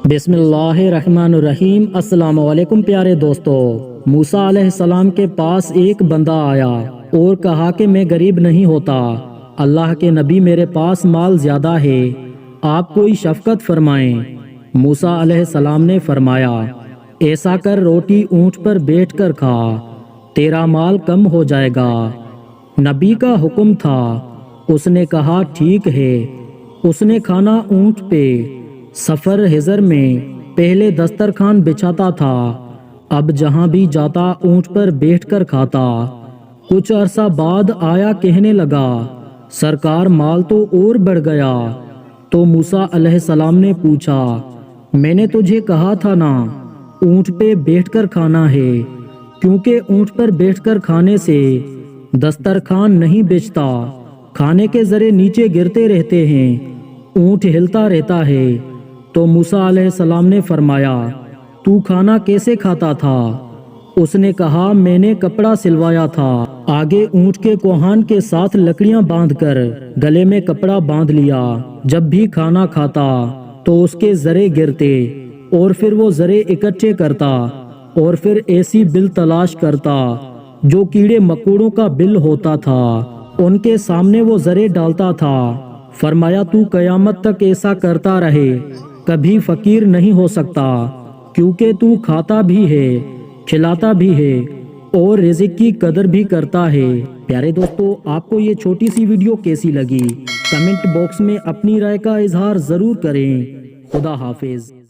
بسم اللہ الرحمن الرحیم۔ السلام علیکم پیارے دوستو۔ موسیٰ علیہ السلام کے پاس ایک بندہ آیا اور کہا کہ میں غریب نہیں ہوتا، اللہ کے نبی میرے پاس مال زیادہ ہے، آپ کوئی شفقت فرمائیں۔ موسیٰ علیہ السلام نے فرمایا، ایسا کر روٹی اونٹ پر بیٹھ کر کھا، تیرا مال کم ہو جائے گا۔ نبی کا حکم تھا۔ اس نے کہا ٹھیک ہے۔ اس نے کھانا اونٹ پہ سفر حضر میں پہلے دسترخوان بچھاتا تھا، اب جہاں بھی جاتا اونٹ پر بیٹھ کر کھاتا۔ کچھ عرصہ بعد آیا، کہنے لگا سرکار مال تو اور بڑھ گیا۔ تو موسیٰ علیہ السلام نے پوچھا، میں نے تجھے کہا تھا نا اونٹ پہ بیٹھ کر کھانا ہے، کیونکہ اونٹ پر بیٹھ کر کھانے سے دسترخوان نہیں بچتا، کھانے کے ذرے نیچے گرتے رہتے ہیں، اونٹ ہلتا رہتا ہے۔ تو موسیٰ علیہ السلام نے فرمایا، تو کھانا کیسے کھاتا تھا؟ اس نے کہا، میں نے کپڑا سلوایا تھا، آگے اونٹ کے کوہان کے ساتھ لکڑیاں باندھ کر گلے میں کپڑا باندھ لیا، جب بھی کھانا کھاتا تو اس کے ذرے گرتے اور پھر وہ ذرے اکٹھے کرتا اور پھر ایسی بل تلاش کرتا جو کیڑے مکوڑوں کا بل ہوتا تھا، ان کے سامنے وہ ذرے ڈالتا تھا۔ فرمایا تو قیامت تک ایسا کرتا رہے، کبھی فقیر نہیں ہو سکتا، کیونکہ تو کھاتا بھی ہے، کھلاتا بھی ہے اور رزق کی قدر بھی کرتا ہے۔ پیارے دوستو، آپ کو یہ چھوٹی سی ویڈیو کیسی لگی؟ کمنٹ باکس میں اپنی رائے کا اظہار ضرور کریں۔ خدا حافظ۔